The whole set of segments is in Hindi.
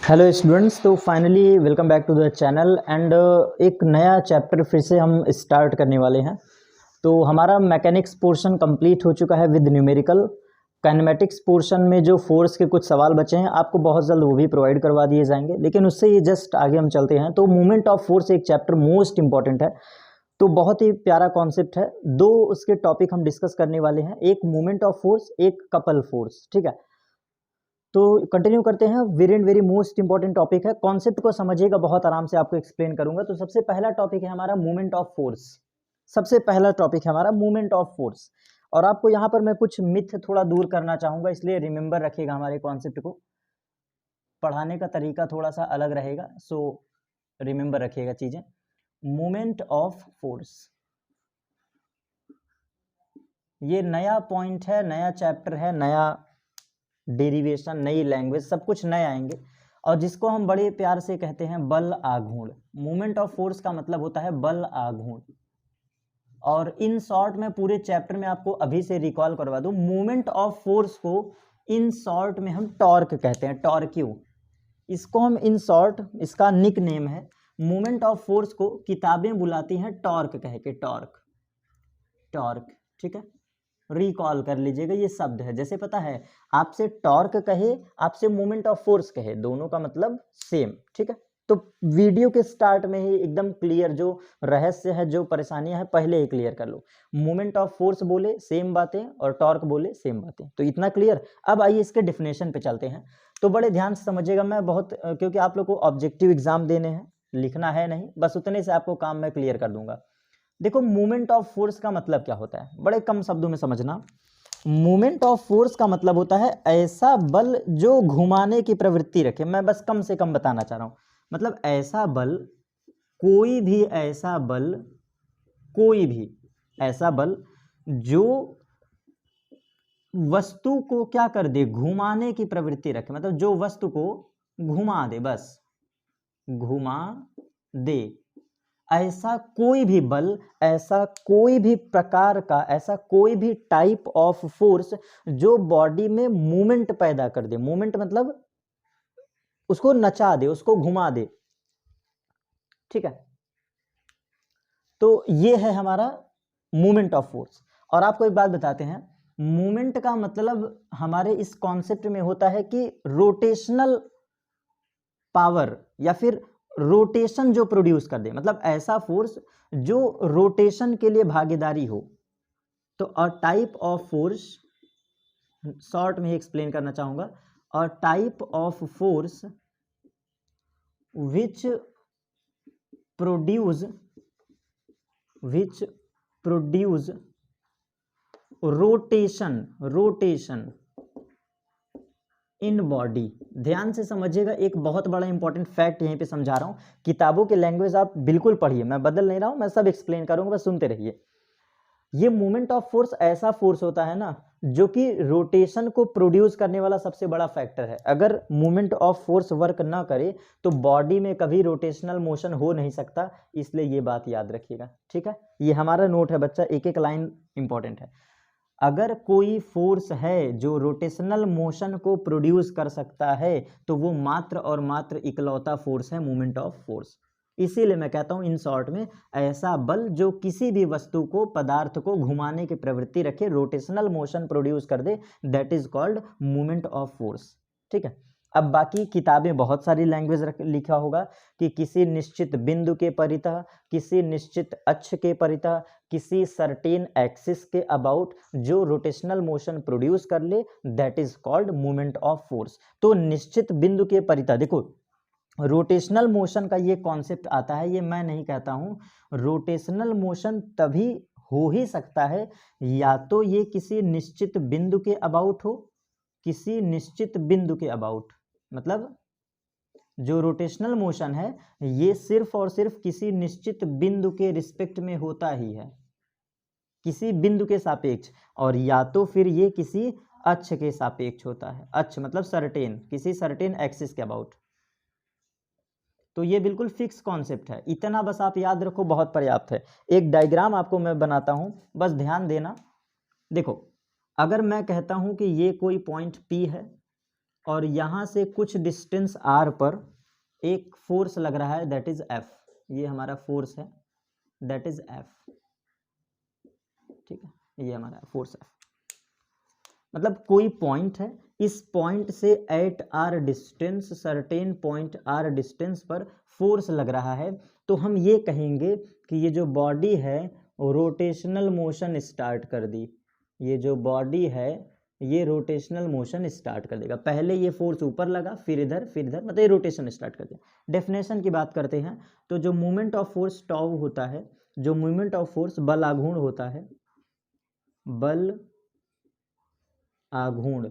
हेलो स्टूडेंट्स, तो finally welcome back to the channel and एक नया चैप्टर फिर से हम स्टार्ट करने वाले हैं। तो हमारा मैकेनिक्स पोर्शन कंप्लीट हो चुका है विद न्यूमेरिकल। काइनेमेटिक्स पोर्शन में जो फोर्स के कुछ सवाल बचे हैं आपको बहुत जल्द वो भी प्रोवाइड करवा दिए जाएंगे, लेकिन उससे ये जस्ट आगे हम चलते हैं। तो मूवमेंट ऑफ फोर्स एक चैप्टर मोस्ट इंपॉर्टेंट है, तो बहुत ही प्यारा कॉन्सेप्ट है। दो उसके टॉपिक हम डिस्कस करने वाले हैं, एक मूवमेंट ऑफ फोर्स, एक कपल फोर्स। ठीक है, तो कंटिन्यू करते हैं। वेरी मोस्ट इंपॉर्टेंट टॉपिक है, कॉन्सेप्ट को समझिएगा, बहुत आराम से आपको एक्सप्लेन करूंगा। तो सबसे पहला टॉपिक है हमारा मूवमेंट ऑफ फोर्स। सबसे पहला टॉपिक है हमारा मूवमेंट ऑफ फोर्स, और आपको यहाँ पर मैं कुछ मिथ थोड़ा दूर करना चाहूंगा, इसलिए रिमेंबर रखिएगा हमारे कॉन्सेप्ट को। पढ़ाने का तरीका थोड़ा सा अलग रहेगा, सो रिमेंबर रखिएगा चीजें। मूवमेंट ऑफ फोर्स ये नया पॉइंट है, नया चैप्टर है, नया डेरिवेशन, नई लैंग्वेज, सब कुछ नए आएंगे, और जिसको हम बड़े प्यार से कहते हैं बल आघूर्ण। मूवमेंट ऑफ फोर्स का मतलब होता है बल आघूर्ण। और इन शॉर्ट में पूरे चैप्टर में आपको अभी से रिकॉल करवा दूं, मूवमेंट ऑफ फोर्स को इन शॉर्ट में हम टॉर्क कहते हैं, टॉर्क्यू। इसको हम इन शॉर्ट, इसका निक नेम है। मूवमेंट ऑफ फोर्स को किताबें बुलाती हैं टॉर्क कह के, टॉर्क, टॉर्क। ठीक है, रिकॉल कर लीजिएगा, ये शब्द है। जैसे पता है, आपसे टॉर्क कहे, आपसे मूवमेंट ऑफ फोर्स कहे, दोनों का मतलब सेम। ठीक है, तो वीडियो के स्टार्ट में ही एकदम क्लियर जो रहस्य है, जो परेशानियां हैं, पहले ही क्लियर कर लो। मूवमेंट ऑफ फोर्स बोले सेम बातें, और टॉर्क बोले सेम बातें, तो इतना क्लियर। अब आइए इसके डिफिनेशन पे चलते हैं। तो बड़े ध्यान से समझिएगा, मैं बहुत क्योंकि आप लोग को ऑब्जेक्टिव एग्जाम देने हैं, लिखना है नहीं, बस उतने से आपको काम मैं क्लियर कर दूंगा। देखो, मूवमेंट ऑफ फोर्स का मतलब क्या होता है, बड़े कम शब्दों में समझना। मूवमेंट ऑफ फोर्स का मतलब होता है ऐसा बल जो घुमाने की प्रवृत्ति रखे। मैं बस कम से कम बताना चाह रहा हूं, मतलब ऐसा बल, कोई भी ऐसा बल, कोई भी ऐसा बल जो वस्तु को क्या कर दे, घुमाने की प्रवृत्ति रखे, मतलब जो वस्तु को घुमा दे, बस घुमा दे। ऐसा कोई भी बल, ऐसा कोई भी प्रकार का, ऐसा कोई भी टाइप ऑफ फोर्स जो बॉडी में मूवमेंट पैदा कर दे। मूवमेंट मतलब उसको नचा दे, उसको घुमा दे। ठीक है, तो ये है हमारा मूवमेंट ऑफ फोर्स। और आपको एक बात बताते हैं, मूवमेंट का मतलब हमारे इस कॉन्सेप्ट में होता है कि रोटेशनल पावर, या फिर रोटेशन जो प्रोड्यूस कर दे, मतलब ऐसा फोर्स जो रोटेशन के लिए भागीदारी हो। तो a type of force, short में ही एक्सप्लेन करना चाहूंगा, a type of force which produce rotation in body. ध्यान से समझिएगा, एक बहुत बड़ा इंपॉर्टेंट फैक्ट यहीं पे समझा रहा हूं। किताबों की लैंग्वेज आप बिल्कुल पढ़िए, मैं बदल नहीं रहा हूं, मैं सब एक्सप्लेन करूंगा, बस सुनते रहिए। ये मूवमेंट ऑफ फोर्स ऐसा फोर्स होता है ना, जो कि रोटेशन को प्रोड्यूस करने वाला सबसे बड़ा फैक्टर है। अगर मूवमेंट ऑफ फोर्स वर्क ना करे तो बॉडी में कभी रोटेशनल मोशन हो नहीं सकता, इसलिए ये बात याद रखिएगा। ठीक है, ये हमारा नोट है बच्चा, एक एक लाइन इंपॉर्टेंट है। अगर कोई फोर्स है जो रोटेशनल मोशन को प्रोड्यूस कर सकता है, तो वो मात्र और मात्र इकलौता फोर्स है मूवमेंट ऑफ फोर्स। इसीलिए मैं कहता हूं इन शॉर्ट में, ऐसा बल जो किसी भी वस्तु को, पदार्थ को घुमाने की प्रवृत्ति रखे, रोटेशनल मोशन प्रोड्यूस कर दे, that is called movement of force. ठीक है, अब बाकी किताबें बहुत सारी लैंग्वेज लिखा होगा कि किसी निश्चित बिंदु के परितः, किसी निश्चित अक्ष के परितः, किसी सर्टेन एक्सिस के अबाउट जो रोटेशनल मोशन प्रोड्यूस कर ले, that is called movement of force. तो निश्चित बिंदु के परितः, देखो रोटेशनल मोशन का ये कॉन्सेप्ट आता है, ये मैं नहीं कहता हूं। रोटेशनल मोशन तभी हो ही सकता है या तो ये किसी निश्चित बिंदु के अबाउट हो, किसी निश्चित बिंदु के अबाउट, मतलब जो रोटेशनल मोशन है ये सिर्फ और सिर्फ किसी निश्चित बिंदु के रिस्पेक्ट में होता ही है, किसी बिंदु के सापेक्ष, और या तो फिर ये किसी अक्ष के सापेक्ष होता है। अक्ष मतलब सर्टेन, किसी सर्टेन एक्सिस के अबाउट। तो ये बिल्कुल फिक्स कॉन्सेप्ट है, इतना बस आप याद रखो, बहुत पर्याप्त है। एक डायग्राम आपको मैं बनाता हूं, बस ध्यान देना। देखो, अगर मैं कहता हूं कि ये कोई पॉइंट P है और यहाँ से कुछ डिस्टेंस r पर एक फोर्स लग रहा है, दैट इज F। ये हमारा फोर्स है, दैट इज F, ठीक है, ये हमारा फोर्स F। मतलब कोई पॉइंट है, इस पॉइंट से at r distance, certain point r distance पर फोर्स लग रहा है, तो हम ये कहेंगे कि ये जो बॉडी है रोटेशनल मोशन स्टार्ट कर दी। ये जो बॉडी है ये रोटेशनल मोशन स्टार्ट कर देगा। पहले ये फोर्स ऊपर लगा, फिर इधर, मतलब ये रोटेशन स्टार्ट कर दिया। डेफिनेशन की बात करते हैं तो जो मूवमेंट ऑफ फोर्स टॉव होता है, जो मूवमेंट ऑफ फोर्स बल आघूर्ण होता है, बल आघूर्ण,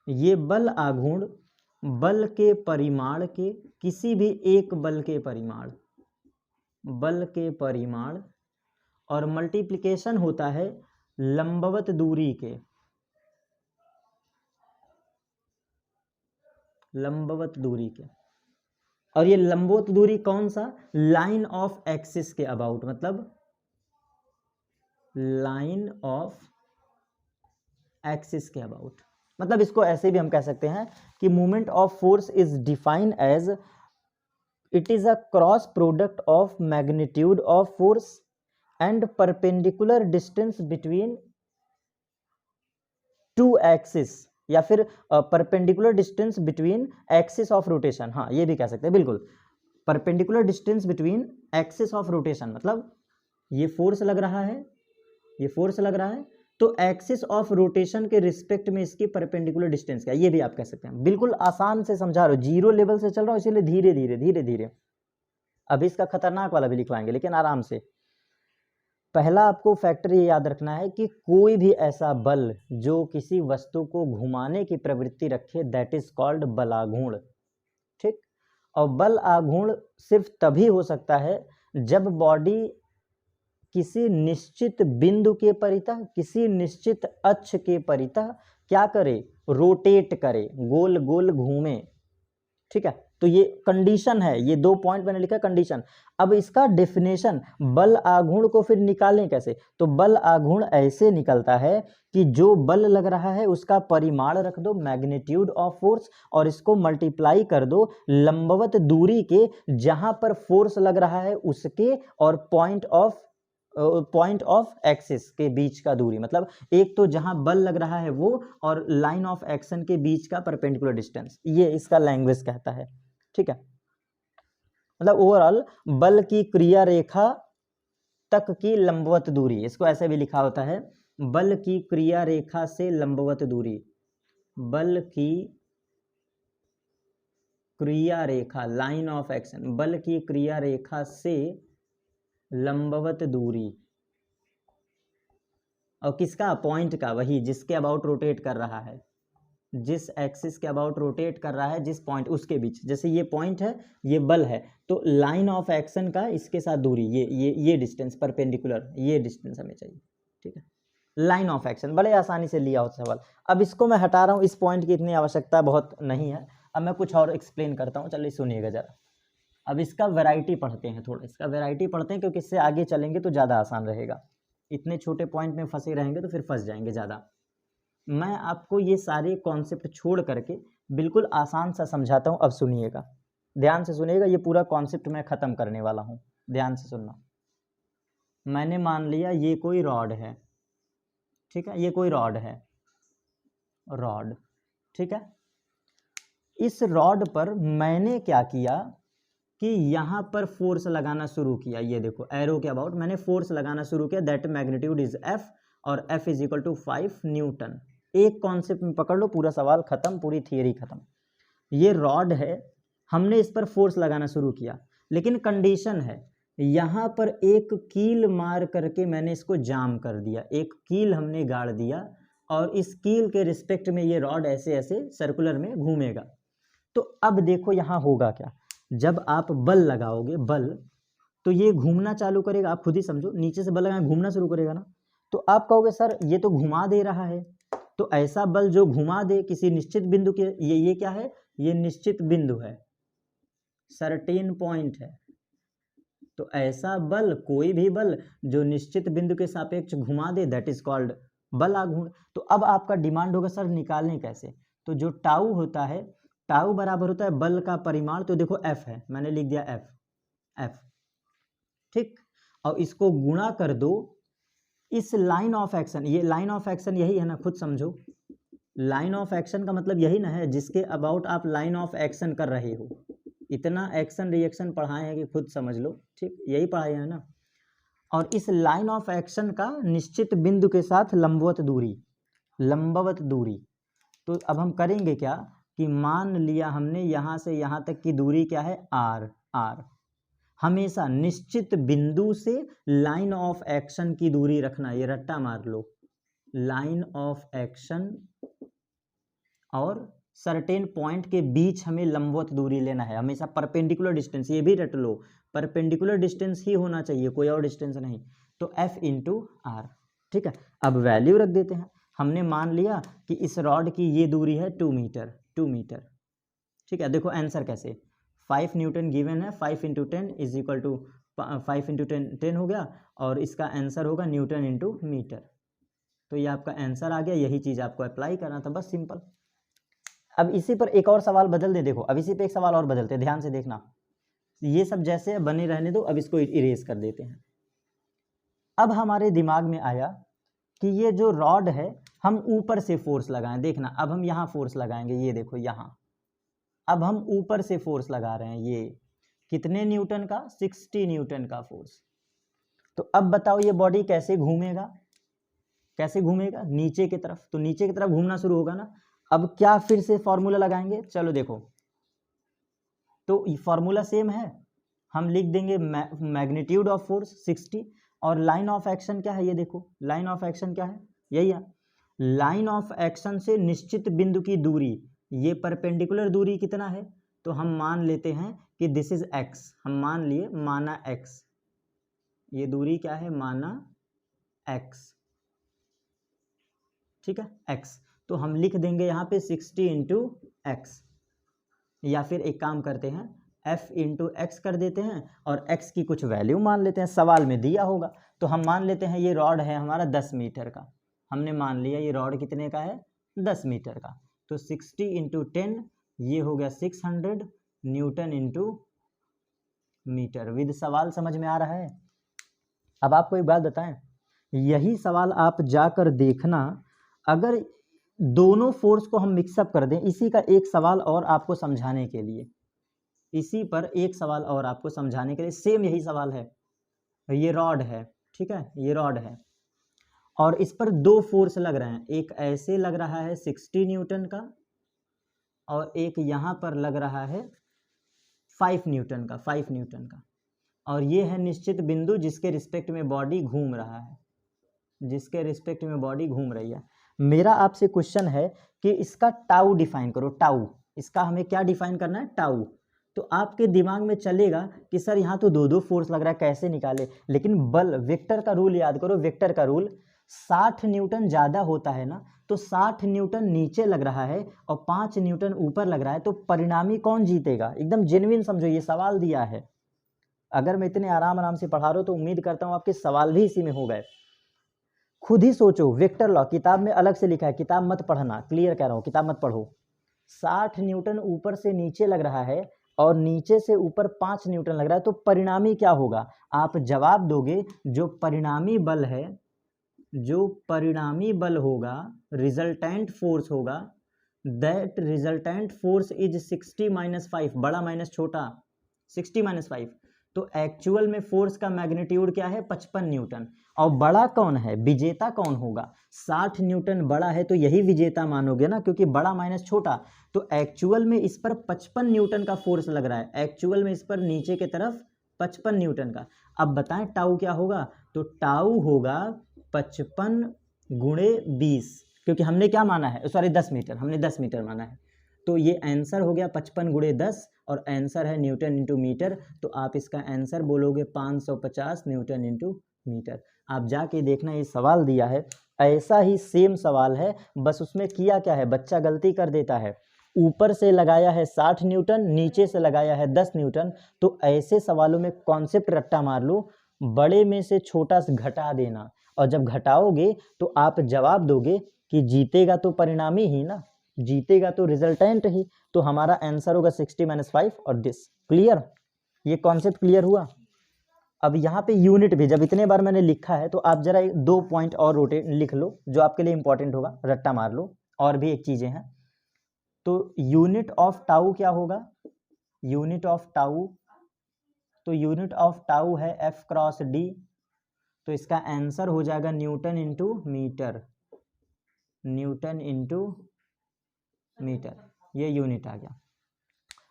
ये बल आघूर्ण बल के परिमाण के, किसी भी एक बल के परिमाण, बल के परिमाण और मल्टीप्लिकेशन होता है लंबवत दूरी के, लंबवत दूरी के। और ये लंबवत दूरी कौन सा? लाइन ऑफ एक्सिस के अबाउट, मतलब लाइन ऑफ एक्सिस के अबाउट। मतलब इसको ऐसे भी हम कह सकते हैं कि movement of force is defined as it is a cross product of magnitude of force and perpendicular distance between two axis, या फिर perpendicular distance between axis of rotation. हाँ, ये भी कह सकते हैं, बिल्कुल, perpendicular distance between axis of rotation. मतलब ये फोर्स लग रहा है, ये फोर्स लग रहा है, तो एक्सिस ऑफ रोटेशन के रिस्पेक्ट में इसकी परपेंडिकुलर डिस्टेंस क्या है, ये भी आप कह सकते हैं। बिल्कुल आसान से समझा रहा हूं, जीरो लेवल से चल रहा हूं, इसीलिए धीरे धीरे धीरे धीरे। अभी इसका खतरनाक वाला भी लिखवाएंगे, लेकिन आराम से। पहला आपको फैक्टर ये याद रखना है कि कोई भी ऐसा बल जो किसी वस्तु को घुमाने की प्रवृत्ति रखे, दैट इज कॉल्ड बलाघूर्ण, ठीक। और बल आघूर्ण सिर्फ तभी हो सकता है जब बॉडी किसी निश्चित बिंदु के परितः, किसी निश्चित अक्ष के परितः क्या करे? रोटेट करे, गोल गोल घूमे, ठीक है। तो ये कंडीशन है, ये 2 पॉइंट मैंने लिखा कंडीशन। अब इसका डेफिनेशन बल आघूर्ण को फिर निकालें कैसे? तो बल आघूर्ण ऐसे निकलता है कि जो बल लग रहा है उसका परिमाण रख दो, मैग्नीट्यूड ऑफ फोर्स, और इसको मल्टीप्लाई कर दो लंबवत दूरी के, जहां पर फोर्स लग रहा है उसके और पॉइंट ऑफ एक्सिस के बीच का दूरी। मतलब एक तो जहां बल लग रहा है वो, और लाइन ऑफ एक्शन के बीच का परपेंडिकुलर डिस्टेंस, ये इसका लैंग्वेज कहता है, ठीक है। मतलब ओवरऑल बल की क्रिया रेखा तक की लंबवत दूरी, इसको ऐसे भी लिखा होता है, बल की क्रिया रेखा से लंबवत दूरी, बल की क्रिया रेखा, लाइन ऑफ एक्शन, बल की क्रिया रेखा से लंबवत दूरी, और किसका? पॉइंट का, वही जिसके अबाउट रोटेट कर रहा है, जिस एक्सिस के अबाउट रोटेट कर रहा है, जिस पॉइंट, उसके बीच। जैसे ये पॉइंट है, ये बल है, तो लाइन ऑफ एक्शन का इसके साथ दूरी, ये डिस्टेंस परपेंडिकुलर, ये डिस्टेंस हमें चाहिए, ठीक है। लाइन ऑफ एक्शन बड़े आसानी से लिया होता सवाल। अब इसको मैं हटा रहा हूँ, इस पॉइंट की इतनी आवश्यकता बहुत नहीं है। अब मैं कुछ और एक्सप्लेन करता हूँ, चलिए सुनिएगा जरा। अब इसका वैरायटी पढ़ते हैं, थोड़ा इसका वैरायटी पढ़ते हैं, क्योंकि इससे आगे चलेंगे तो ज़्यादा आसान रहेगा। इतने छोटे पॉइंट में फंसे रहेंगे तो फिर फंस जाएंगे ज़्यादा। मैं आपको ये सारे कॉन्सेप्ट छोड़ करके बिल्कुल आसान सा समझाता हूँ। अब सुनिएगा, ध्यान से सुनिएगा, ये पूरा कॉन्सेप्ट मैं ख़त्म करने वाला हूँ, ध्यान से सुनना। मैंने मान लिया ये कोई रॉड है, ठीक है, ये कोई रॉड है, रॉड, ठीक है। इस रॉड पर मैंने क्या किया कि यहाँ पर फोर्स लगाना शुरू किया। ये देखो एरो के अबाउट मैंने फोर्स लगाना शुरू किया, दैट मैग्नीट्यूड इज F, और F is equal to 5 newton. एक कॉन्सेप्ट में पकड़ लो, पूरा सवाल खत्म, पूरी थियरी खत्म। ये रॉड है, हमने इस पर फोर्स लगाना शुरू किया, लेकिन कंडीशन है यहाँ पर एक कील मार करके मैंने इसको जाम कर दिया, एक कील हमने गाड़ दिया, और इस कील के रिस्पेक्ट में ये रॉड ऐसे ऐसे सर्कुलर में घूमेगा। तो अब देखो यहाँ होगा क्या, जब आप बल लगाओगे, बल, तो ये घूमना चालू करेगा। आप खुद ही समझो, नीचे से बल लगाए घूमना शुरू करेगा ना, तो आप कहोगे सर ये तो घुमा दे रहा है। तो ऐसा बल जो घुमा दे किसी निश्चित बिंदु के, ये क्या है? ये निश्चित बिंदु है, सर्टेन पॉइंट है। तो ऐसा बल, कोई भी बल जो निश्चित बिंदु के सापेक्ष घुमा दे, दैट इज कॉल्ड बल आघूर्ण। तो अब आपका डिमांड होगा सर निकालें कैसे? तो जो टाउ होता है, टाउ बराबर होता है बल का परिमाण, तो देखो एफ है, मैंने लिख दिया एफ, एफ, ठीक। और इसको गुणा कर दो इस लाइन ऑफ एक्शन, ये लाइन ऑफ एक्शन यही है ना, खुद समझो। लाइन ऑफ एक्शन का मतलब यही ना है जिसके अबाउट आप लाइन ऑफ एक्शन कर रहे हो। इतना एक्शन रिएक्शन पढ़ाए हैं कि खुद समझ लो, ठीक, यही पढ़ाए हैं ना। और इस लाइन ऑफ एक्शन का निश्चित बिंदु के साथ लंबवत दूरी, लंबवत दूरी। तो अब हम करेंगे क्या कि मान लिया हमने यहाँ से यहाँ तक की दूरी क्या है, आर, आर। हमेशा निश्चित बिंदु से लाइन ऑफ एक्शन की दूरी रखना, ये रट्टा मार लो, लाइन ऑफ एक्शन और सर्टेन पॉइंट के बीच हमें लंबवत दूरी लेना है, हमेशा परपेंडिकुलर डिस्टेंस, ये भी रट लो, परपेंडिकुलर डिस्टेंस ही होना चाहिए, कोई और डिस्टेंस नहीं। तो F इंटू आर, ठीक है। अब वैल्यू रख देते हैं। हमने मान लिया कि इस रॉड की ये दूरी है 2 मीटर, 2 मीटर, ठीक है। देखो आंसर कैसे, 5 न्यूटन गिवन है, 5 into 10 is equal to 5 into 10 हो गया, और इसका आंसर होगा न्यूटन इंटू मीटर। तो ये आपका आंसर आ गया, यही चीज़ आपको अप्लाई करना था, बस सिंपल। अब इसी पर एक और सवाल बदल दे, देखो अब इसी पे एक सवाल और बदलते, ध्यान से देखना, ये सब जैसे बने रहने दो, अब इसको इरेज कर देते हैं। अब हमारे दिमाग में आया कि ये जो रॉड है हम ऊपर से फोर्स लगाएं, देखना अब हम यहाँ फोर्स लगाएंगे, ये देखो यहाँ, अब हम ऊपर से फोर्स लगा रहे हैं, ये कितने न्यूटन का, 60 न्यूटन का फोर्स। तो अब बताओ ये बॉडी कैसे घूमेगा, कैसे घूमेगा, नीचे की तरफ, तो नीचे की तरफ घूमना शुरू होगा ना। अब क्या फिर से फॉर्मूला लगाएंगे, चलो देखो, तो फॉर्मूला सेम है, हम लिख देंगे मैग्नीट्यूड ऑफ फोर्स 60, और लाइन ऑफ एक्शन क्या है, ये देखो लाइन ऑफ एक्शन क्या है, यही है, लाइन ऑफ एक्शन से निश्चित बिंदु की दूरी, ये परपेंडिकुलर दूरी कितना है, तो हम मान लेते हैं कि दिस इज एक्स, हम मान लिए, माना एक्स, ये दूरी क्या है, माना एक्स, ठीक है, एक्स। तो हम लिख देंगे यहाँ पे 60 इंटू एक्स, या फिर एक काम करते हैं f इंटू एक्स कर देते हैं, और x की कुछ वैल्यू मान लेते हैं, सवाल में दिया होगा। तो हम मान लेते हैं ये रॉड है हमारा 10 मीटर का, हमने मान लिया ये रॉड कितने का है, 10 मीटर का। तो 60 इंटू 10 ये हो गया 600 न्यूटन इंटू मीटर। विद सवाल समझ में आ रहा है। अब आपको एक बात बताएं, यही सवाल आप जाकर देखना, अगर दोनों फोर्स को हम मिक्सअप कर दें, इसी का एक सवाल और आपको समझाने के लिए, इसी पर एक सवाल और आपको समझाने के लिए, सेम यही सवाल है, ये रॉड है, ठीक है, ये रॉड है, और इस पर दो फोर्स लग रहे हैं, एक ऐसे लग रहा है 60 न्यूटन का, और एक यहाँ पर लग रहा है 5 न्यूटन का, 5 न्यूटन का, और ये है निश्चित बिंदु जिसके रिस्पेक्ट में बॉडी घूम रहा है, जिसके रिस्पेक्ट में बॉडी घूम रही है। मेरा आपसे क्वेश्चन है कि इसका टाउ डिफाइन करो, टाउ, इसका हमें क्या डिफाइन करना है, टाउ। तो आपके दिमाग में चलेगा कि सर यहाँ तो दो दो फोर्स लग रहा है, कैसे निकाले, लेकिन बल, वेक्टर का रूल याद करो, वेक्टर का रूल, 60 न्यूटन ज़्यादा होता है ना, तो 60 न्यूटन नीचे लग रहा है और 5 न्यूटन ऊपर लग रहा है, तो परिणामी कौन जीतेगा, एकदम जेन्युइन समझो, ये सवाल दिया है। अगर मैं इतने आराम आराम से पढ़ा रहा हूँ तो उम्मीद करता हूँ आपके सवाल भी इसी में हो गए। खुद ही सोचो, वेक्टर लॉ किताब में अलग से लिखा है, किताब मत पढ़ना, क्लियर कह रहा हूँ, किताब मत पढ़ो। 60 न्यूटन ऊपर से नीचे लग रहा है और नीचे से ऊपर 5 न्यूटन लग रहा है, तो परिणामी क्या होगा, आप जवाब दोगे जो परिणामी बल है, जो परिणामी बल होगा, रिजल्टेंट फोर्स होगा, that resultant force is 60 minus 5, बड़ा माइनस छोटा, 60 माइनस 5, तो एक्चुअल में फोर्स का मैग्नीट्यूड क्या है, 55 न्यूटन। और बड़ा कौन है, विजेता कौन होगा, 60 न्यूटन बड़ा है तो यही विजेता मानोगे ना, क्योंकि बड़ा माइनस छोटा, तो एक्चुअल में इस पर 55 न्यूटन का फोर्स लग रहा है, एक्चुअल में इस पर नीचे की तरफ 55 न्यूटन का। अब बताएं टाउ क्या होगा, तो टाउ होगा 55 गुणे 20, क्योंकि हमने क्या माना है, सॉरी 10 मीटर, हमने 10 मीटर माना है, तो ये आंसर हो गया 55 गुणे 10, और आंसर है न्यूटन इंटू मीटर। तो आप इसका आंसर बोलोगे 550 न्यूटन इंटू मीटर। आप जाके देखना, ये सवाल दिया है, ऐसा ही सेम सवाल है, बस उसमें किया क्या है, बच्चा गलती कर देता है, ऊपर से लगाया है 60 न्यूटन, नीचे से लगाया है 10 न्यूटन। तो ऐसे सवालों में कॉन्सेप्ट रट्टा मार लो, बड़े में से छोटा से घटा देना, और जब घटाओगे तो आप जवाब दोगे कि जीतेगा तो परिणामी ही ना, जीतेगा तो रिजल्टेंट ही, तो हमारा आंसर होगा 60 - 5 और दिस। क्लियर, ये कॉन्सेप्ट क्लियर हुआ। अब यहाँ पे यूनिट भी जब इतने बार मैंने लिखा है तो आप जरा 2 पॉइंट और रोटेट लिख लो जो आपके लिए इंपॉर्टेंट होगा, रट्टा मार लो। और भी एक चीजें हैं, तो यूनिट ऑफ टाउ क्या होगा, यूनिट ऑफ टाउ, तो यूनिट ऑफ टाउ है F क्रॉस D, तो इसका आंसर हो जाएगा newton into metre, newton into metre, ये यूनिट आ गया।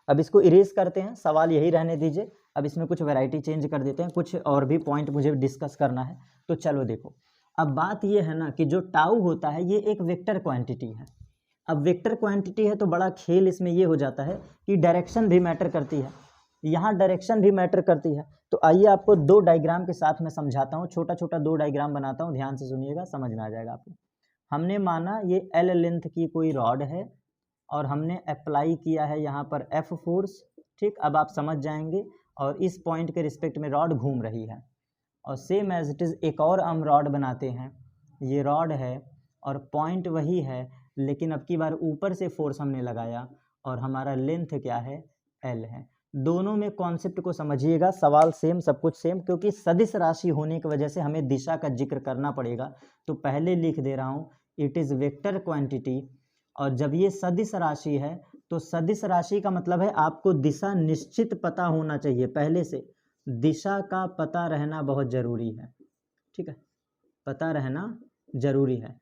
अब इसको इरेज करते हैं, सवाल यही रहने दीजिए। अब इसमें कुछ वैरायटी चेंज कर देते हैं, कुछ और भी पॉइंट मुझे डिस्कस करना है। तो चलो देखो, अब बात ये है ना कि जो टाउ होता है ये एक वेक्टर क्वांटिटी है। अब वेक्टर क्वांटिटी है तो बड़ा खेल इसमें ये हो जाता है कि डायरेक्शन भी मैटर करती है, यहाँ डायरेक्शन भी मैटर करती है। तो आइए आपको 2 डायग्राम के साथ मैं समझाता हूँ, छोटा छोटा 2 डायग्राम बनाता हूँ, ध्यान से सुनिएगा, समझ में आ जाएगा आपको। हमने माना ये L लेंथ की कोई रॉड है और हमने अप्लाई किया है यहाँ पर F फोर्स, ठीक। अब आप समझ जाएंगे, और इस पॉइंट के रिस्पेक्ट में रॉड घूम रही है, और सेम एज इट इज़ एक और हम रॉड बनाते हैं, ये रॉड है और पॉइंट वही है, लेकिन अब की बार ऊपर से फोर्स हमने लगाया और हमारा लेंथ क्या है, L है। दोनों में कॉन्सेप्ट को समझिएगा, सवाल सेम, सब कुछ सेम, क्योंकि सदिश राशि होने की वजह से हमें दिशा का जिक्र करना पड़ेगा। तो पहले लिख दे रहा हूँ, इट इज़ वेक्टर क्वांटिटी, और जब ये सदिश राशि है तो सदिश राशि का मतलब है आपको दिशा निश्चित पता होना चाहिए, पहले से दिशा का पता रहना बहुत ज़रूरी है, ठीक है, पता रहना ज़रूरी है।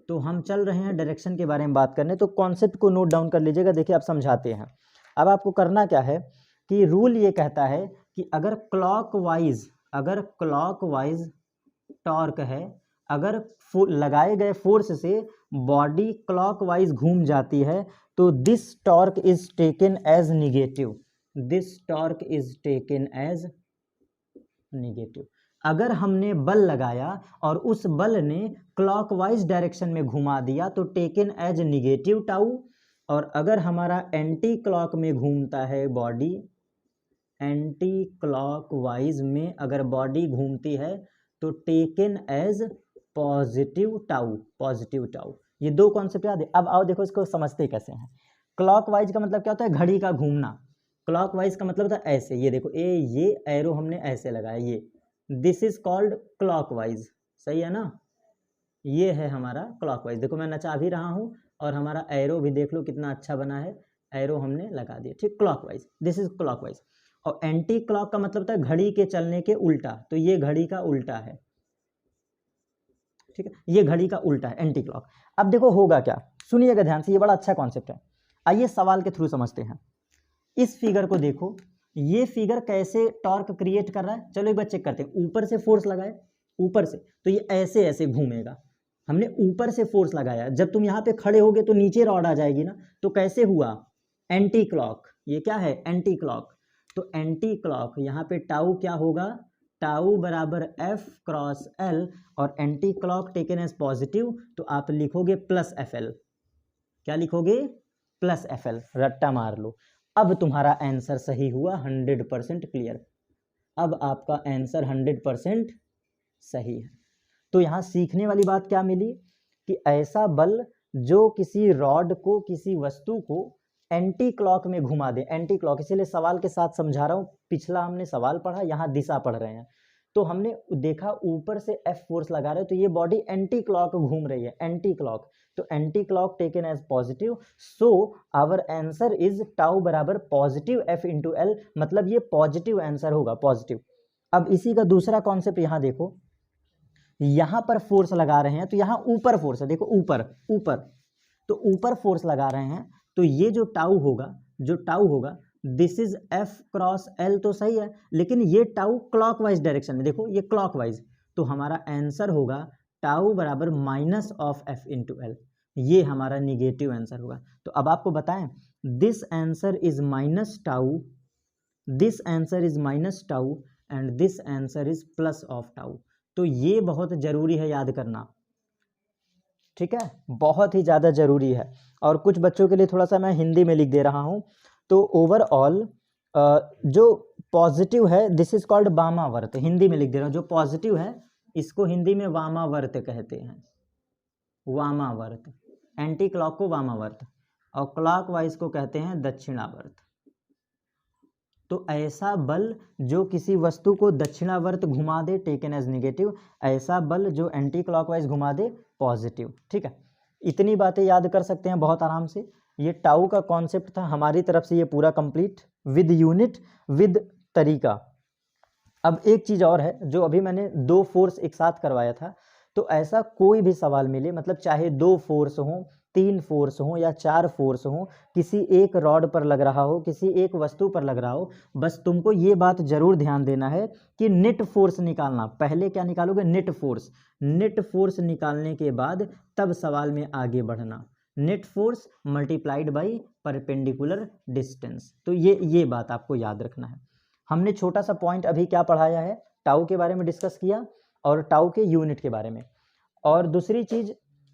तो हम चल रहे हैं डायरेक्शन के बारे में बात करने, तो कॉन्सेप्ट को नोट डाउन कर लीजिएगा। देखिए आप समझाते हैं। अब आपको करना क्या है कि रूल ये कहता है कि अगर क्लॉकवाइज टॉर्क है, अगर लगाए गए फोर्स से बॉडी क्लॉकवाइज घूम जाती है तो this torque is taken as negative, this torque is taken as negative. अगर हमने बल लगाया और उस बल ने क्लॉकवाइज डायरेक्शन में घुमा दिया तो टेकन एज निगेटिव टाउ, और अगर हमारा एंटी क्लॉक में घूमता है बॉडी, एंटी क्लॉकवाइज में अगर बॉडी घूमती है तो taken as positive tau, positive tau. ये 2 कॉन्सेप्ट याद है। अब आओ देखो इसको समझते कैसे हैं। क्लॉकवाइज का मतलब क्या होता है, घड़ी का घूमना। क्लॉकवाइज का मतलब होता है ऐसे, ये देखो ये एरो हमने ऐसे लगाया, ये दिस इज कॉल्ड क्लॉकवाइज, सही है ना, ये है हमारा क्लॉकवाइज। देखो मैं नचा भी रहा हूँ और हमारा एरो भी देख लो कितना अच्छा बना है, एरो हमने लगा दिया, ठीक, क्लॉकवाइज, दिस इज क्लॉकवाइज। और एंटी क्लॉक का मतलब होता है घड़ी के चलने के उल्टा, तो ये घड़ी का उल्टा है, ठीक है, ये घड़ी का उल्टा है एंटी क्लॉक। अब देखो होगा क्या, सुनिएगा ध्यान से, ये बड़ा अच्छा कॉन्सेप्ट है। आइए सवाल के थ्रू समझते हैं। इस फिगर को देखो, ये फिगर कैसे टॉर्क क्रिएट कर रहा है, चलो एक बार चेक करते हैं। ऊपर से फोर्स लगाए, ऊपर से, तो ये ऐसे ऐसे घूमेगा। हमने ऊपर से फोर्स लगाया, जब तुम यहाँ पे खड़े होगे तो नीचे रॉड आ जाएगी ना, तो कैसे हुआ, एंटी क्लॉक, ये क्या है, एंटी क्लॉक। तो एंटी क्लॉक यहाँ पे टाउ क्या होगा, टाउ बराबर F क्रॉस L, और anti clock taken as positive, तो आप लिखोगे प्लस FL। क्या लिखोगे, प्लस FL, रट्टा मार लो। अब तुम्हारा आंसर सही हुआ, 100% क्लियर। अब आपका आंसर 100% सही है। तो यहाँ सीखने वाली बात क्या मिली कि ऐसा बल जो किसी रॉड को, किसी वस्तु को एंटी क्लॉक में घुमा दे, एंटी क्लॉक, इसीलिए सवाल के साथ समझा रहा हूँ। पिछला हमने सवाल पढ़ा, यहाँ दिशा पढ़ रहे हैं, तो हमने देखा ऊपर से F फोर्स लगा रहे, तो ये बॉडी एंटी क्लॉक घूम रही है, एंटी क्लॉक, तो anti clock taken as positive, so our answer is tau बराबर पॉजिटिव F इंटू L, मतलब ये पॉजिटिव आंसर होगा, पॉजिटिव। अब इसी का दूसरा कॉन्सेप्ट यहाँ देखो, यहाँ पर फोर्स लगा रहे हैं, तो यहाँ ऊपर फोर्स है, देखो ऊपर ऊपर, तो ऊपर फोर्स लगा रहे हैं, तो ये जो टाउ होगा, this is F cross L, तो सही है, लेकिन ये टाउ क्लॉकवाइज डायरेक्शन में, देखो ये क्लॉकवाइज, तो हमारा आंसर होगा टाउ बराबर minus of F into L, ये हमारा निगेटिव आंसर होगा। तो अब आपको बताएं, this answer is minus tau, this answer is minus tau, and this answer is plus of tau. तो ये बहुत जरूरी है याद करना, ठीक है, बहुत ही ज़्यादा ज़रूरी है। और कुछ बच्चों के लिए थोड़ा सा मैं हिंदी में लिख दे रहा हूँ। तो ओवरऑल जो पॉजिटिव है, दिस इज कॉल्ड वामावर्त, हिंदी में लिख दे रहा हूँ। जो पॉजिटिव है इसको हिंदी में वामावर्त कहते हैं, वामावर्त, एंटी क्लॉक को वामावर्त। और क्लॉकवाइज को कहते हैं दक्षिणावर्त। तो ऐसा बल जो किसी वस्तु को दक्षिणावर्त घुमा दे टेकन एज नेगेटिव, ऐसा बल जो एंटी क्लॉकवाइज घुमा दे पॉजिटिव। ठीक है, इतनी बातें याद कर सकते हैं बहुत आराम से। ये टाउ का कॉन्सेप्ट था हमारी तरफ से, ये पूरा कंप्लीट विद यूनिट विद तरीका। अब एक चीज़ और है, जो अभी मैंने 2 फोर्स एक साथ करवाया था, तो ऐसा कोई भी सवाल मिले, मतलब चाहे 2 फोर्स हों, 3 फोर्स हों या 4 फोर्स हों, किसी एक रॉड पर लग रहा हो, किसी एक वस्तु पर लग रहा हो, बस तुमको ये बात जरूर ध्यान देना है कि नेट फोर्स निकालना। पहले क्या निकालोगे? Net force. नेट फोर्स निकालने के बाद तब सवाल में आगे बढ़ना। Net force multiplied by perpendicular distance. तो ये बात आपको याद रखना है। हमने छोटा सा पॉइंट अभी क्या पढ़ाया है, टाउ के बारे में डिस्कस किया और टाउ के यूनिट के बारे में। और दूसरी चीज़,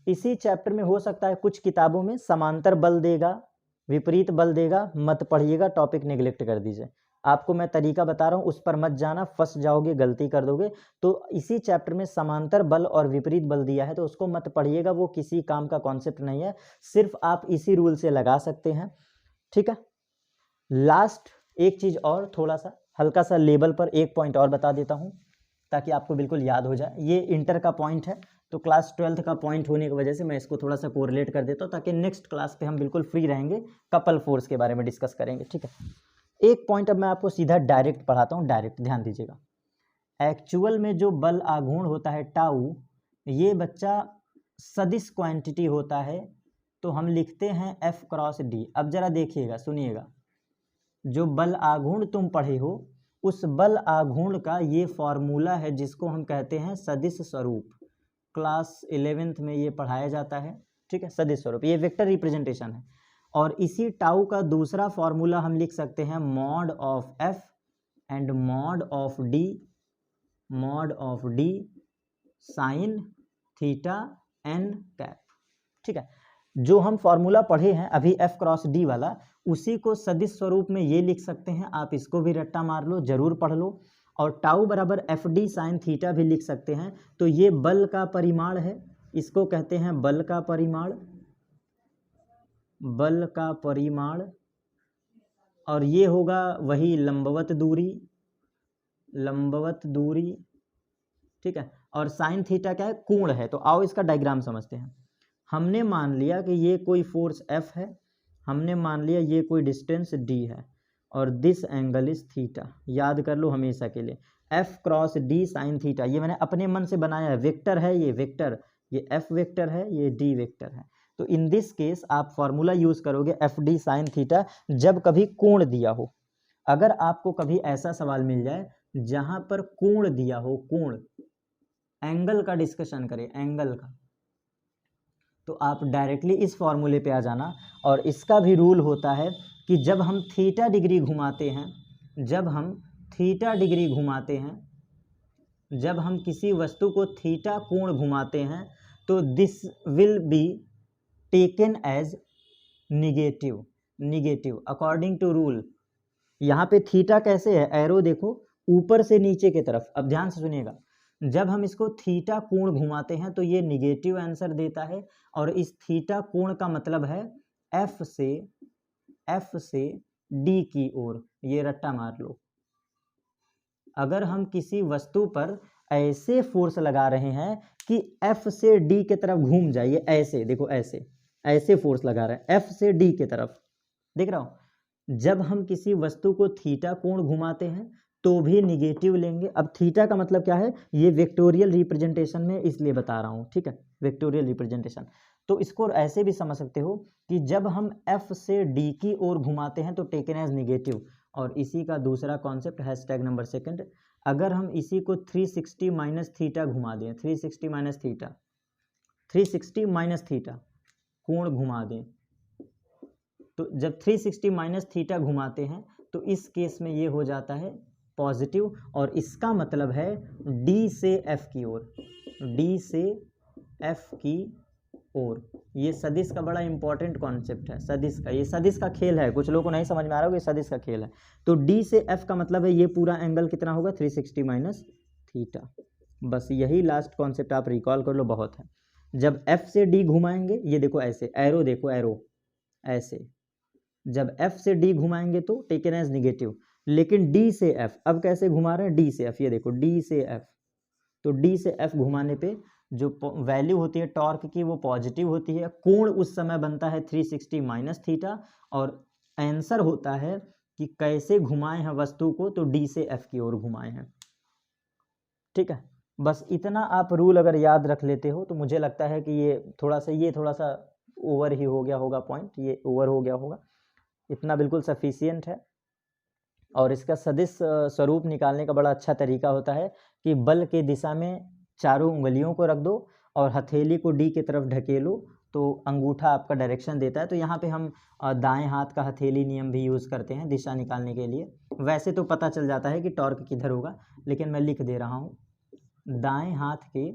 इसी चैप्टर में हो सकता है कुछ किताबों में समांतर बल देगा, विपरीत बल देगा, मत पढ़िएगा, टॉपिक नेग्लेक्ट कर दीजिए। आपको मैं तरीका बता रहा हूँ, उस पर मत जाना, फंस जाओगे, गलती कर दोगे। तो इसी चैप्टर में समांतर बल और विपरीत बल दिया है, तो उसको मत पढ़िएगा, वो किसी काम का कॉन्सेप्ट नहीं है, सिर्फ आप इसी रूल से लगा सकते हैं। ठीक है, लास्ट एक चीज़ और, थोड़ा सा हल्का सा लेवल पर एक पॉइंट और बता देता हूँ ताकि आपको बिल्कुल याद हो जाए। ये इंटर का पॉइंट है, तो क्लास 12th का पॉइंट होने की वजह से मैं इसको थोड़ा सा कोरिलेट कर देता हूँ, ताकि नेक्स्ट क्लास पे हम बिल्कुल फ्री रहेंगे, कपल फोर्स के बारे में डिस्कस करेंगे। ठीक है, एक पॉइंट अब मैं आपको सीधा डायरेक्ट पढ़ाता हूँ, डायरेक्ट ध्यान दीजिएगा। एक्चुअल में जो बल आघूर्ण होता है टाउ, ये बच्चा सदिश क्वांटिटी होता है, तो हम लिखते हैं F क्रॉस D। अब जरा देखिएगा, सुनिएगा, जो बल आघूर्ण तुम पढ़े हो, उस बल आघूर्ण का ये फॉर्मूला है जिसको हम कहते हैं सदिश स्वरूप। क्लास 11th में ये पढ़ाया जाता है। ठीक है, सदिश स्वरूप, ये वेक्टर रिप्रेजेंटेशन है। और इसी टाउ का दूसरा फॉर्मूला हम लिख सकते हैं mod of F and mod of D sine theta n cap. ठीक है, जो हम फॉर्मूला पढ़े हैं अभी F क्रॉस D वाला, उसी को सदिश स्वरूप में ये लिख सकते हैं। आप इसको भी रट्टा मार लो, जरूर पढ़ लो। और टाउ बराबर FD साइन थीटा भी लिख सकते हैं। तो ये बल का परिमाण है, इसको कहते हैं बल का परिमाण, बल का परिमाण। और ये होगा वही लंबवत दूरी, ठीक है। और साइन थीटा क्या है? कोण है। तो आओ इसका डायग्राम समझते हैं। हमने मान लिया कि ये कोई फोर्स F है, हमने मान लिया ये कोई डिस्टेंस D है, और दिस एंगल इज थीटा। याद कर लो हमेशा के लिए, F cross D sine theta, ये मैंने अपने मन से बनाया है, वेक्टर है ये वेक्टर, ये F वेक्टर है, ये D वेक्टर है। तो इन दिस केस आप फॉर्मूला यूज करोगे FD साइन थीटा जब कभी कोण दिया हो। अगर आपको कभी ऐसा सवाल मिल जाए जहां पर कोण दिया हो, कोण, एंगल का डिस्कशन करें, एंगल का, तो आप डायरेक्टली इस फॉर्मूले पे आ जाना। और इसका भी रूल होता है कि जब हम थीटा डिग्री घुमाते हैं, जब हम किसी वस्तु को थीटा कोण घुमाते हैं, तो this will be taken as negative according to rule. यहाँ पे थीटा कैसे है? एरो देखो ऊपर से नीचे की तरफ। अब ध्यान से सुनिएगा, जब हम इसको थीटा कोण घुमाते हैं तो ये निगेटिव आंसर देता है, और इस थीटा कोण का मतलब है F से D की ओर। ये रट्टा मार लो। अगर हम किसी वस्तु पर ऐसे फोर्स लगा रहे हैं कि F से D की तरफ घूम जाए, ये ऐसे देखो, ऐसे फोर्स लगा रहे हैं F से D की तरफ, देख रहा हो। जब हम किसी वस्तु को थीटा कोण घुमाते हैं तो भी निगेटिव लेंगे। अब थीटा का मतलब क्या है? ये वेक्टोरियल रिप्रेजेंटेशन में इसलिए बता रहा हूँ, ठीक है, वेक्टोरियल रिप्रेजेंटेशन। तो इसको ऐसे भी समझ सकते हो कि जब हम F से D की ओर घुमाते हैं तो टेकन एज निगेटिव। और इसी का दूसरा कॉन्सेप्ट हैशटैग नंबर 2, अगर हम इसी को 360 माइनस थीटा घुमा दें, 360 माइनस थीटा कोण घुमा दें, तो जब 360 माइनस थीटा घुमाते हैं तो इस केस में ये हो जाता है पॉजिटिव, और इसका मतलब है D से F की ओर, ये सदिश का बड़ा इंपॉर्टेंट कॉन्सेप्ट है, सदिश का। ये सदिश का खेल है, कुछ लोगों को नहीं समझ में आ रहा होगा, ये सदिश का खेल है। तो D से F का मतलब है ये पूरा एंगल कितना होगा? 360 माइनस थीटा। बस यही लास्ट कॉन्सेप्ट आप रिकॉल कर लो, बहुत है। जब F से D घुमाएंगे, ये देखो ऐसे, एरो देखो, एरो ऐसे, जब F से D घुमाएंगे तो टेकन एज निगेटिव, लेकिन D से F, अब कैसे घुमा रहे हैं, D से F, ये देखो D से F, तो D से F घुमाने पे जो वैल्यू होती है टॉर्क की वो पॉजिटिव होती है, कोण उस समय बनता है 360 माइनस थीटा, और आंसर होता है कि कैसे घुमाए हैं वस्तु को, तो D से F की ओर घुमाए हैं। ठीक है, बस इतना आप रूल अगर याद रख लेते हो तो मुझे लगता है कि ये थोड़ा सा ओवर ही हो गया होगा पॉइंट, ये ओवर हो गया होगा, इतना बिल्कुल सफिशियंट है। और इसका सदिश स्वरूप निकालने का बड़ा अच्छा तरीका होता है कि बल के दिशा में चारों उंगलियों को रख दो और हथेली को डी की तरफ ढकेलो, तो अंगूठा आपका डायरेक्शन देता है। तो यहाँ पे हम दाएं हाथ का हथेली नियम भी यूज़ करते हैं दिशा निकालने के लिए। वैसे तो पता चल जाता है कि टॉर्क किधर होगा, लेकिन मैं लिख दे रहा हूँ, दाएं हाथ के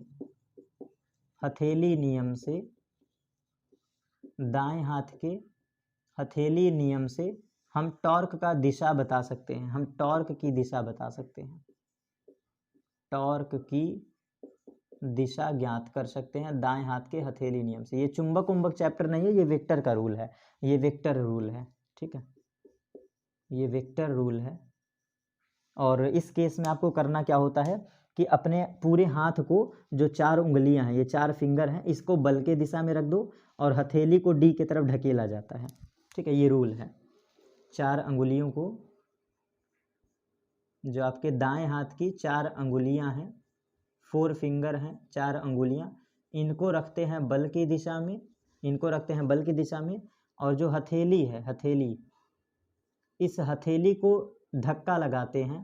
हथेली नियम से, दाएं हाथ के हथेली नियम से हम टॉर्क का दिशा बता सकते हैं, हम टॉर्क की दिशा बता सकते हैं, टॉर्क की दिशा ज्ञात कर सकते हैं दाएं हाथ के हथेली नियम से। ये चुंबक उम्बक चैप्टर नहीं है, ये वेक्टर का रूल है, ये वेक्टर रूल है। ठीक है, ये वेक्टर रूल है। और इस केस में आपको करना क्या होता है कि अपने पूरे हाथ को, जो 4 उंगलियां हैं, ये 4 फिंगर हैं, इसको बल के दिशा में रख दो और हथेली को डी की तरफ ढकेला जाता है। ठीक है, ये रूल है। 4 अंगुलियों को, जो आपके दाएं हाथ की 4 अंगुलियां हैं, 4 फिंगर हैं, 4 अंगुलियां, इनको रखते हैं बल की दिशा में, इनको रखते हैं बल की दिशा में, और जो हथेली है, हथेली, इस हथेली को धक्का लगाते हैं,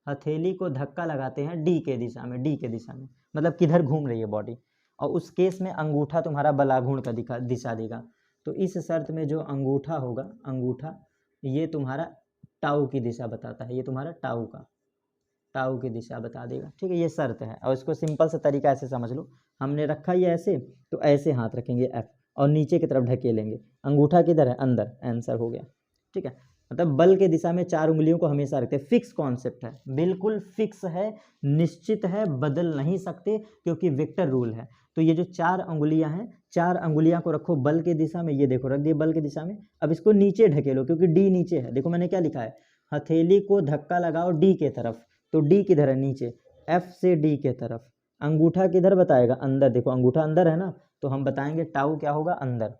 हथेली को धक्का लगाते हैं डी के दिशा में, डी के दिशा में, मतलब किधर घूम रही है बॉडी। और उस केस में अंगूठा तुम्हारा बलाघूर्ण का दिशा देगा। तो इस शर्त में जो अंगूठा होगा, अंगूठा ये तुम्हारा टाउ की दिशा बताता है, ये तुम्हारा टाउ की दिशा बता देगा। ठीक है, ये शर्त है। और इसको सिंपल सा तरीका ऐसे समझ लो, हमने रखा ये ऐसे, तो ऐसे हाथ रखेंगे F और नीचे की तरफ ढकेलेंगे, अंगूठा किधर है, अंदर, आंसर हो गया। ठीक है, मतलब बल के दिशा में 4 उंगलियों को हमेशा रखते हैं। फिक्स कॉन्सेप्ट है, बिल्कुल फिक्स है, निश्चित है, बदल नहीं सकते, क्योंकि वेक्टर रूल है। तो ये जो 4 अंगुलियां हैं, 4 अंगुलियां को रखो बल के दिशा में, ये देखो रख दिए बल के दिशा में। अब इसको नीचे ढकेलो, क्योंकि डी नीचे है। देखो मैंने क्या लिखा है, हथेली को धक्का लगाओ डी के तरफ, तो डी किधर है, नीचे, F से डी के तरफ। अंगूठा किधर बताएगा, अंदर, देखो अंगूठा अंदर है ना, तो हम बताएंगे टाउ क्या होगा, अंदर।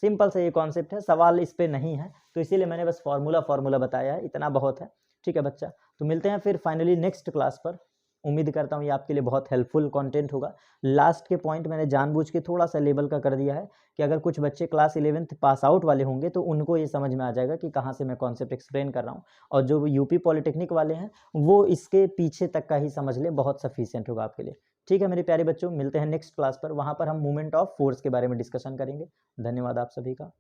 सिंपल से ये कॉन्सेप्ट है, सवाल इस पे नहीं है, तो इसीलिए मैंने बस फॉर्मूला बताया है, इतना बहुत है। ठीक है बच्चा, तो मिलते हैं फिर फाइनली नेक्स्ट क्लास पर। उम्मीद करता हूँ ये आपके लिए बहुत हेल्पफुल कंटेंट होगा। लास्ट के पॉइंट मैंने जानबूझ के थोड़ा सा लेवल का कर दिया है कि अगर कुछ बच्चे क्लास 11th पास आउट वाले होंगे तो उनको ये समझ में आ जाएगा कि कहाँ से मैं कॉन्सेप्ट एक्सप्लेन कर रहा हूँ, और जो यूपी पॉलिटेक्निक वाले हैं वो इसके पीछे तक का ही समझ ले, बहुत सफिशियंट होगा आपके लिए। ठीक है मेरे प्यारे बच्चों, मिलते हैं नेक्स्ट क्लास पर, वहाँ पर हम मूवमेंट ऑफ फोर्स के बारे में डिस्कशन करेंगे। धन्यवाद आप सभी का।